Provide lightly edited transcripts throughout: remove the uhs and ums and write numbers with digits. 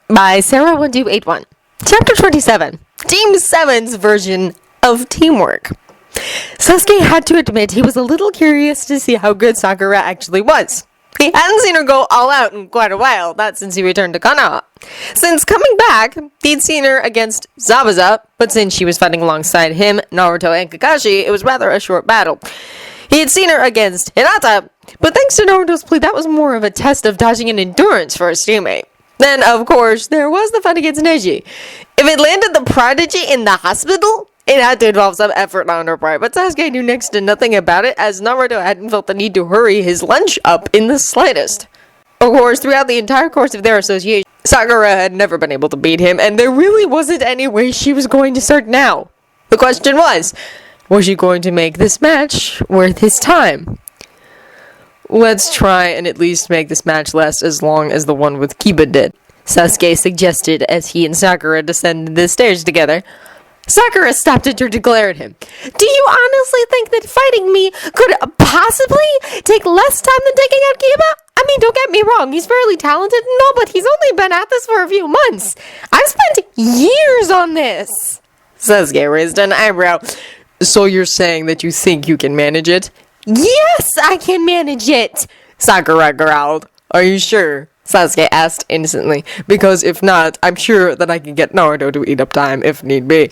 by Sarah1281. Chapter 27. Team 7's version of teamwork. Sasuke had to admit he was a little curious to see how good Sakura actually was. He hadn't seen her go all out in quite a while, that since he returned to Konoha. Since coming back, he'd seen her against Zabuza, but since she was fighting alongside him, Naruto, and Kakashi, it was rather a short battle. He had seen her against Hinata, but thanks to Naruto's plea, that was more of a test of dodging and endurance for his teammate. Then, of course, there was the fight against Neji. If it landed the prodigy in the hospital, it had to involve some effort on her part, but Sasuke knew next to nothing about it, as Naruto hadn't felt the need to hurry his lunch up in the slightest. Of course, throughout the entire course of their association, Sakura had never been able to beat him, and there really wasn't any way she was going to start now. The question was she going to make this match worth his time? Let's try and at least make this match last as long as the one with Kiba did, Sasuke suggested as he and Sakura descended the stairs together. Sakura stopped it to glare at him. Do you honestly think that fighting me could possibly take less time than taking out Kiba? I mean, don't get me wrong, he's fairly talented and all, but he's only been at this for a few months. I've spent years on this. Sasuke raised an eyebrow. So you're saying that you think you can manage it? Yes, I can manage it, Sakura growled. Are you sure? Sasuke asked innocently, because if not, I'm sure that I can get Naruto to eat up time if need be.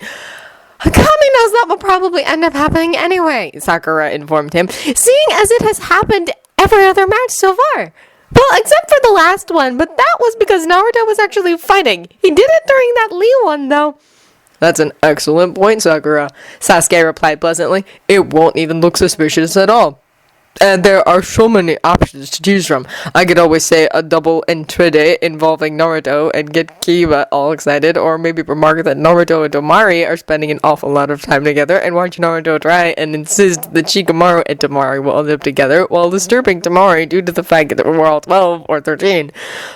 Kami knows that will probably end up happening anyway, Sakura informed him, seeing as it has happened every other match so far. Well, except for the last one, but that was because Naruto was actually fighting. He did it during that Lee one, though. That's an excellent point, Sakura, Sasuke replied pleasantly. It won't even look suspicious at all. And there are so many options to choose from. I could always say a double entree involving Naruto and get Kiba all excited, or maybe remark that Naruto and Temari are spending an awful lot of time together, and watch Naruto try and insist that Shikamaru and Temari will end up together, while disturbing Temari due to the fact that we're all 12 or 13.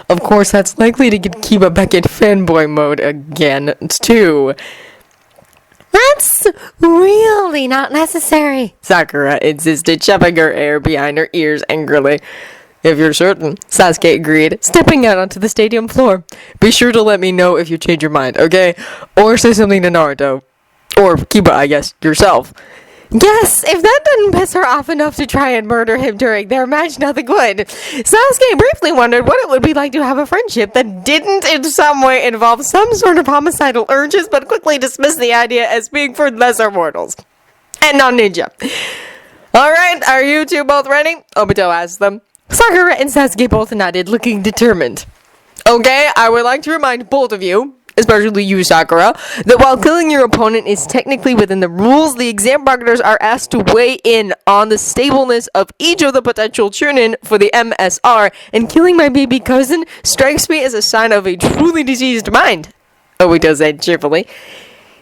Of course, that's likely to get Kiba back in fanboy mode again, too. That's really not necessary, Sakura insisted, shoving her hair behind her ears angrily. If you're certain, Sasuke agreed, stepping out onto the stadium floor. Be sure to let me know if you change your mind, okay? Or say something to Naruto. Or Kiba, I guess, yourself. Yes, if that didn't piss her off enough to try and murder him during their match, nothing would. Sasuke briefly wondered what it would be like to have a friendship that didn't in some way involve some sort of homicidal urges, but quickly dismissed the idea as being for lesser mortals. And non-ninja. Alright, are you two both ready? Obito asked them. Sakura and Sasuke both nodded, looking determined. Okay, I would like to remind both of you, especially you, Sakura, that while killing your opponent is technically within the rules, the exam proctors are asked to weigh in on the stableness of each of the potential Chunin for the MSR, and killing my baby cousin strikes me as a sign of a truly diseased mind, Obito said cheerfully.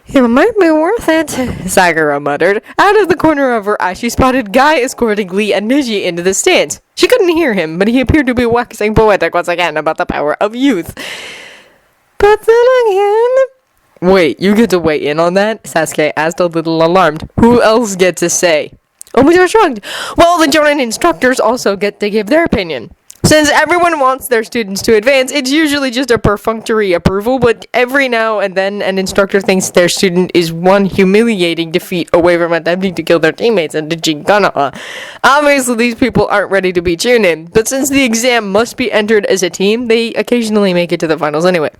It might be worth it, Sakura muttered. Out of the corner of her eye, she spotted Guy escorting Lee and Neji into the stands. She couldn't hear him, but he appeared to be waxing poetic once again about the power of youth. But then again... Wait, you get to weigh in on that? Sasuke asked, a little alarmed. Who else gets to say? Obito shrugged. Well, the Jonin instructors also get to give their opinion. Since everyone wants their students to advance, it's usually just a perfunctory approval, but every now and then an instructor thinks their student is one humiliating defeat away from attempting to kill their teammates and teaching Konoha. Obviously, these people aren't ready to be Chunin, but since the exam must be entered as a team, they occasionally make it to the finals anyway.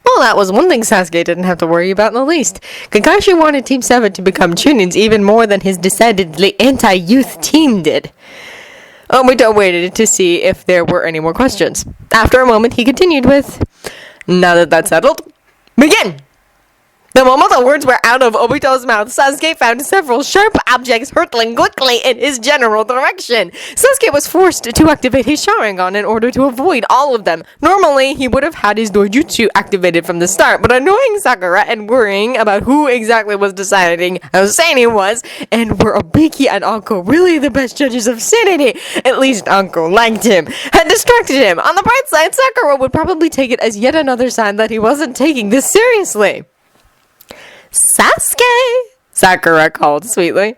Well, that was one thing Sasuke didn't have to worry about in the least. Kakashi wanted Team 7 to become Chunins even more than his decidedly anti-youth team did. Obito waited to see if there were any more questions. After a moment, he continued with, now that that's settled, begin! The moment the words were out of Obito's mouth, Sasuke found several sharp objects hurtling quickly in his general direction. Sasuke was forced to activate his Sharingan in order to avoid all of them. Normally, he would have had his Dojutsu activated from the start, but annoying Sakura and worrying about who exactly was deciding how sane he was, and were Obiki and Anko really the best judges of sanity? At least Anko liked him, had distracted him. On the bright side, Sakura would probably take it as yet another sign that he wasn't taking this seriously. Sasuke! Sakura called sweetly.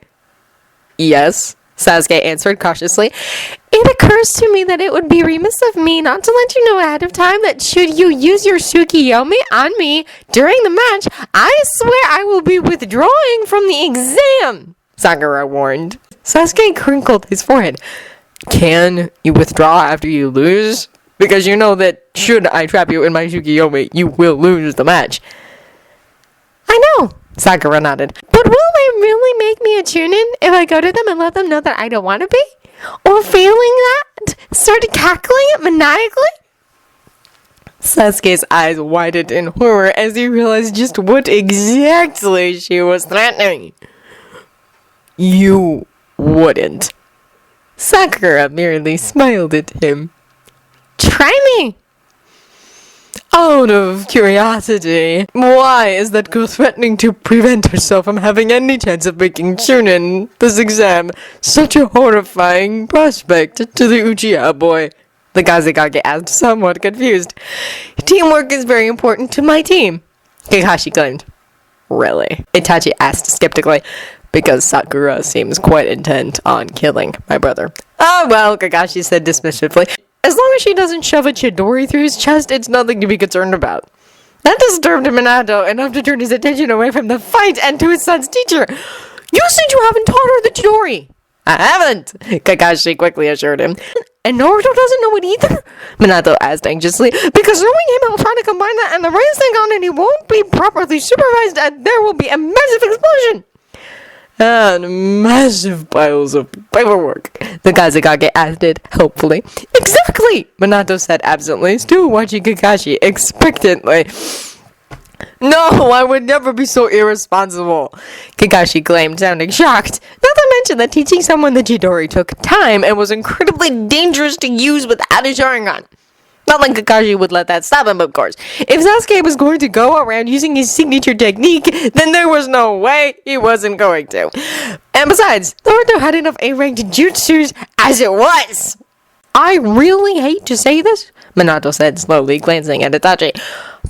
Yes? Sasuke answered cautiously. It occurs to me that it would be remiss of me not to let you know ahead of time that should you use your Tsukiyomi on me during the match, I swear I will be withdrawing from the exam, Sakura warned. Sasuke crinkled his forehead. Can you withdraw after you lose? Because you know that should I trap you in my Tsukiyomi, you will lose the match. I know, Sakura nodded. But will they really make me a chunin if I go to them and let them know that I don't want to be? Or failing that, start cackling maniacally? Sasuke's eyes widened in horror as he realized just what exactly she was threatening. You wouldn't. Sakura merely smiled at him. Try me! Out of curiosity, why is that girl threatening to prevent herself from having any chance of making Chunin this exam such a horrifying prospect to the Uchiha boy? The Kazekage asked, somewhat confused. Teamwork is very important to my team, Kakashi claimed. Really? Itachi asked skeptically, because Sakura seems quite intent on killing my brother. Oh well, Kakashi said dismissively. As long as she doesn't shove a Chidori through his chest, it's nothing to be concerned about. That disturbed Minato enough to turn his attention away from the fight and to his son's teacher. You said you haven't taught her the Chidori. I haven't, Kakashi quickly assured him. And Naruto doesn't know it either? Minato asked anxiously. Because knowing him, he'll try to combine that and the racing on and he won't be properly supervised and there will be a massive explosion. And massive piles of paperwork, the Kazekage added helpfully. Exactly, Minato said absently, still watching Kakashi expectantly. No, I would never be so irresponsible, Kakashi claimed, sounding shocked. Not to mention that teaching someone the Chidori took time and was incredibly dangerous to use without a Sharingan. Not like Kakashi would let that stop him, of course. If Sasuke was going to go around using his signature technique, then there was no way he wasn't going to. And besides, Naruto had enough A-ranked jutsus as it was. I really hate to say this, Minato said slowly, glancing at Itachi.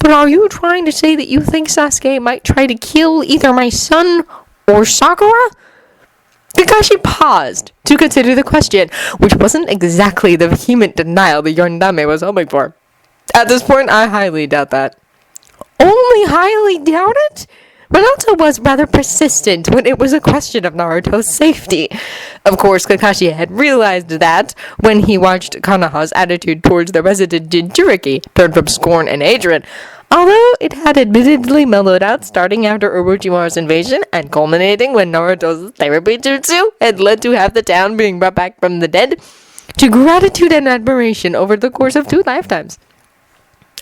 But are you trying to say that you think Sasuke might try to kill either my son or Sakura? Kakashi paused to consider the question, which wasn't exactly the vehement denial the Yondaime was hoping for. At this point, I highly doubt that. Only highly doubt it? Minato was rather persistent when it was a question of Naruto's safety. Of course, Kakashi had realized that when he watched Konoha's attitude towards the resident Jinchuriki turn from scorn and hatred, although it had admittedly mellowed out starting after Orochimaru's invasion and culminating when Naruto's therapy jutsu had led to half the town being brought back from the dead, to gratitude and admiration over the course of 2 lifetimes.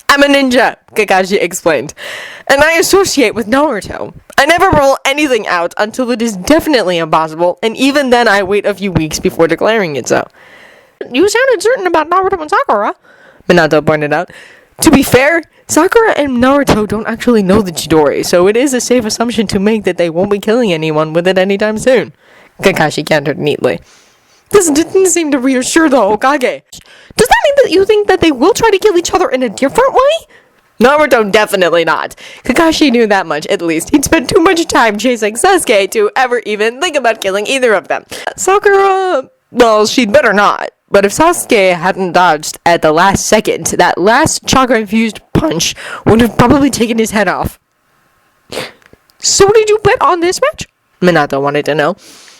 I'm a ninja, Kakashi explained, and I associate with Naruto. I never roll anything out until it is definitely impossible, and even then I wait a few weeks before declaring it so. You sounded certain about Naruto and Sakura, Minato pointed out. To be fair, Sakura and Naruto don't actually know the Chidori, so it is a safe assumption to make that they won't be killing anyone with it anytime soon. Kakashi countered neatly. This didn't seem to reassure the Hokage. Does that mean that you think that they will try to kill each other in a different way? Naruto definitely not. Kakashi knew that much, at least. He'd spent too much time chasing Sasuke to ever even think about killing either of them. Sakura, well, she'd better not. But if Sasuke hadn't dodged at the last second, that last chakra-infused punch would have probably taken his head off. So did you bet on this match? Minato wanted to know.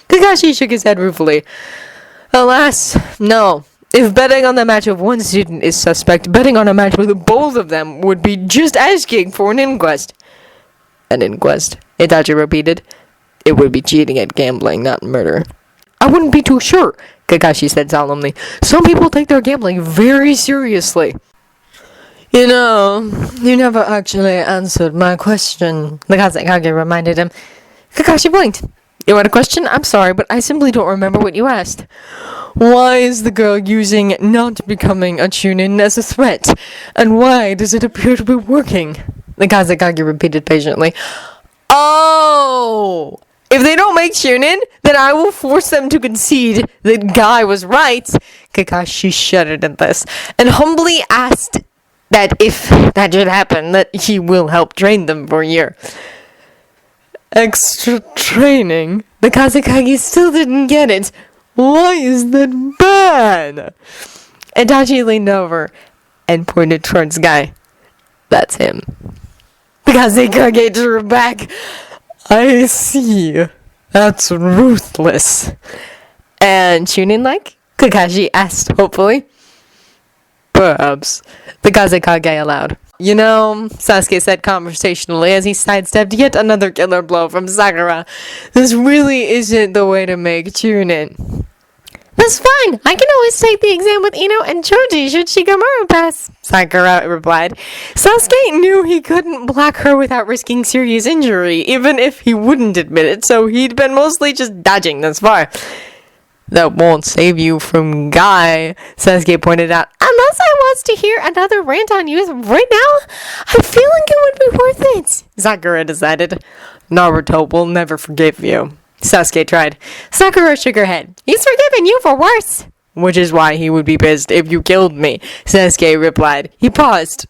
Kakashi shook his head ruefully. Alas, no. If betting on the match of one student is suspect, betting on a match with both of them would be just asking for an inquest. An inquest, Itachi repeated. It would be cheating at gambling, not murder. I wouldn't be too sure, Kakashi said solemnly. Some people take their gambling very seriously. You know, you never actually answered my question, the Kazekage reminded him. Kakashi blinked. You had a question? I'm sorry, but I simply don't remember what you asked. Why is the girl using not becoming a Chunin as a threat? And why does it appear to be working? The Kazekage repeated patiently. Oh! If they don't make Chunin, then I will force them to concede that Guy was right. Kakashi shuddered at this, and humbly asked that if that should happen, that he will help train them for a year. Extra training? The Kazekage still didn't get it. Why is that bad? Itachi leaned over and pointed towards Guy. That's him. Kazekage drew back. I see. That's ruthless. And Chunin like? Kakashi asked hopefully. Perhaps. The Kazekage allowed. You know, Sasuke said conversationally as he sidestepped yet another killer blow from Sakura. This really isn't the way to make Chunin. That's fine. I can always take the exam with Ino and Choji should Shikamaru pass, Sakura replied. Sasuke knew he couldn't block her without risking serious injury, even if he wouldn't admit it, so he'd been mostly just dodging thus far. That won't save you from Guy, Sasuke pointed out. Unless I was to hear another rant on you right now, I feel like it would be worth it, Sakura decided. Naruto will never forgive you, Sasuke tried. Sakura shook her head. He's forgiven you for worse. Which is why he would be pissed if you killed me, Sasuke replied. He paused.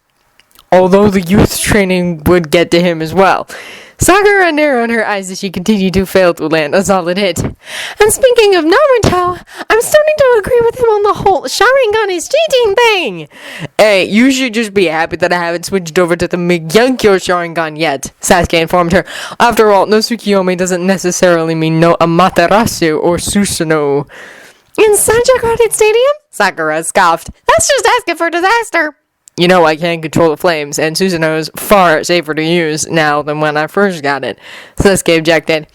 Although the youth training would get to him as well. Sakura narrowed her eyes as she continued to fail to land a solid hit. And speaking of Naruto, I'm starting to agree with him on the whole Sharingan is cheating thing. Hey, you should just be happy that I haven't switched over to the Migyankyo Sharingan yet, Sasuke informed her. After all, no Tsukiyomi doesn't necessarily mean no Amaterasu or Susanoo. In such a crowded stadium? Sakura scoffed. That's just asking for disaster. You know I can't control the flames, and Susanoo's far safer to use now than when I first got it, Sasuke objected.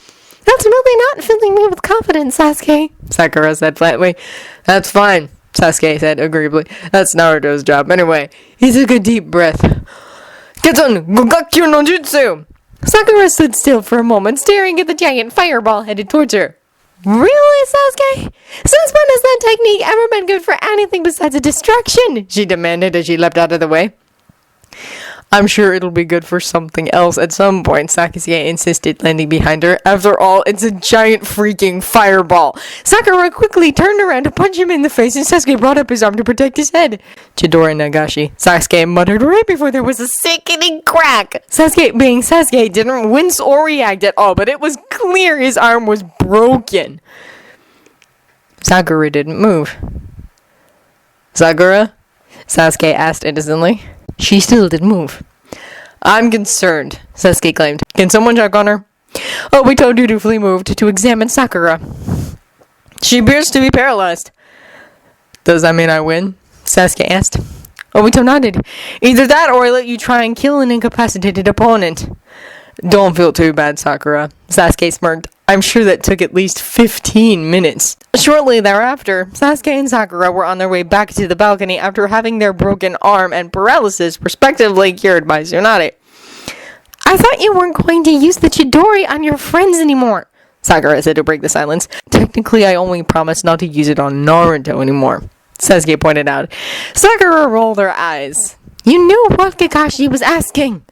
That's really not filling me with confidence, Sasuke, Sakura said flatly. That's fine, Sasuke said agreeably. That's Naruto's job anyway. He took a deep breath. Getsun, Gokakyu no Jutsu! Sakura stood still for a moment, staring at the giant fireball headed towards her. Really, Sasuke? Since when has that technique ever been good for anything besides a distraction? She demanded as she leapt out of the way. I'm sure it'll be good for something else at some point, Sasuke insisted, landing behind her. After all, it's a giant freaking fireball. Sakura quickly turned around to punch him in the face, and Sasuke brought up his arm to protect his head. Chidori Nagashi, Sasuke muttered right before there was a sickening crack. Sasuke, being Sasuke, didn't wince or react at all, but it was clear his arm was broken. Sakura didn't move. Sakura? Sasuke asked innocently. She still didn't move. I'm concerned, Sasuke claimed. Can someone check on her? Obito dutifully moved to examine Sakura. She appears to be paralyzed. Does that mean I win? Sasuke asked. Obito nodded. Either that or I let you try and kill an incapacitated opponent. Don't feel too bad, Sakura, Sasuke smirked. I'm sure that took at least 15 minutes. Shortly thereafter, Sasuke and Sakura were on their way back to the balcony after having their broken arm and paralysis respectively cured by Tsunade. I thought you weren't going to use the Chidori on your friends anymore, Sakura said to break the silence. Technically, I only promised not to use it on Naruto anymore, Sasuke pointed out. Sakura rolled her eyes. You knew what Kakashi was asking.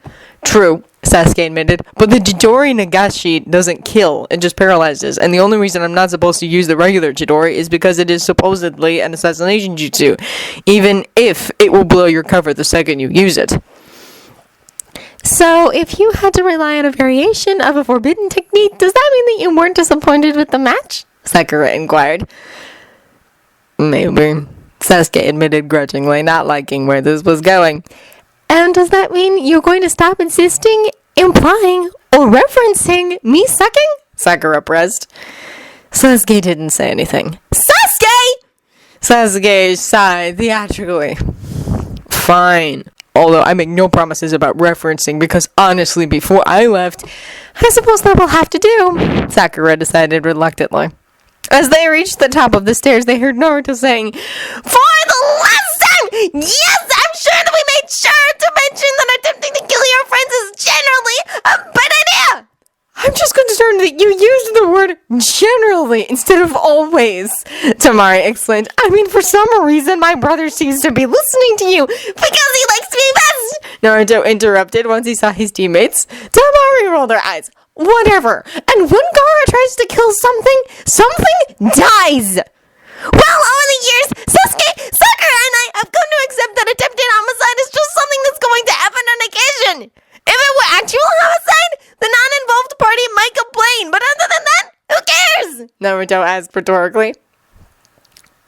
True, Sasuke admitted, but the Chidori Nagashi doesn't kill, it just paralyzes, and the only reason I'm not supposed to use the regular Chidori is because it is supposedly an assassination jutsu, even if it will blow your cover the second you use it. So, if you had to rely on a variation of a forbidden technique, does that mean that you weren't disappointed with the match? Sakura inquired. Maybe, Sasuke admitted grudgingly, not liking where this was going. And does that mean you're going to stop insisting, implying, or referencing me sucking? Sakura pressed. Sasuke didn't say anything. Sasuke! Sasuke sighed theatrically. Fine. Although I make no promises about referencing because honestly, before I left, I suppose that will have to do, Sakura decided reluctantly. As they reached the top of the stairs, they heard Naruto saying, For the last time! Yes, I'm sure that we made sure to mention that attempting to kill your friends is generally a bad idea! I'm just concerned that you used the word generally instead of always, Tamari explained. I mean, for some reason, my brother seems to be listening to you because he likes me best! Naruto interrupted once he saw his teammates. Tamari rolled her eyes. Whatever. And when Gaara tries to kill something, something dies! Well, over the years, Sasuke, Sakura, and I have come to accept that attempted homicide is just something that's going to happen on occasion. If it were actual homicide, the non-involved party might complain, but other than that, who cares? Naruto asked rhetorically.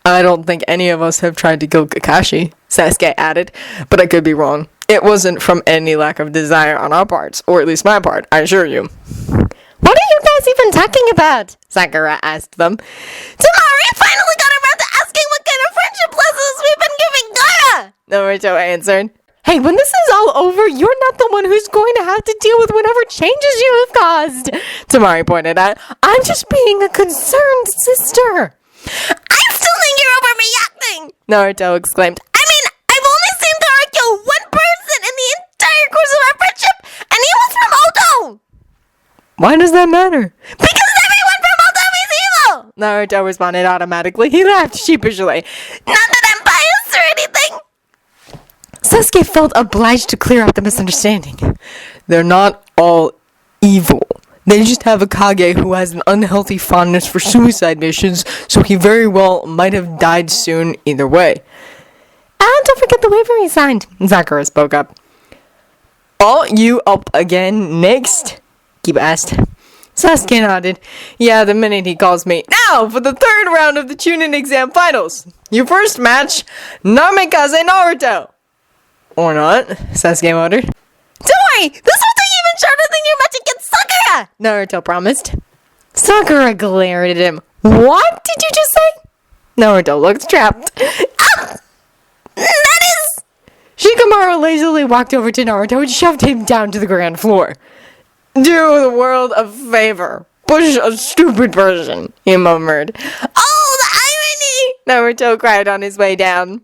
I don't think any of us have tried to kill Kakashi, Sasuke added, but I could be wrong. It wasn't from any lack of desire on our parts, or at least my part, I assure you. What are you guys even talking about? Sakura asked them. Temari finally got around to asking what kind of friendship lessons we've been giving Gaara! Naruto answered. Hey, when this is all over, you're not the one who's going to have to deal with whatever changes you have caused, Temari pointed out. I'm just being a concerned sister. I still think you're overreacting, Naruto exclaimed. I mean, I've only seen Gaara kill one person in the entire course of our friendship, and he was from Oto! Why does that matter? Because everyone from Oto is evil! Naruto responded automatically. He laughed sheepishly. Not that I'm biased or anything! Sasuke felt obliged to clear up the misunderstanding. They're not all evil. They just have a Kage who has an unhealthy fondness for suicide missions, so he very well might have died soon either way. And don't forget the waiver he signed, Sakura spoke up. Are you up again next? Kiba asked. Sasuke nodded. Yeah, the minute he calls me. Now, for the third round of the Chunin exam finals. Your first match, Namikaze Naruto. Or not, Sasuke muttered. Don't worry, this will take even shorter than your match against Sakura, Naruto promised. Sakura glared at him. What did you just say? Naruto looked trapped. That is... Shikamaru lazily walked over to Naruto and shoved him down to the ground floor. Do the world a favor. Push a stupid person, he murmured. Oh, the irony! Naruto cried on his way down.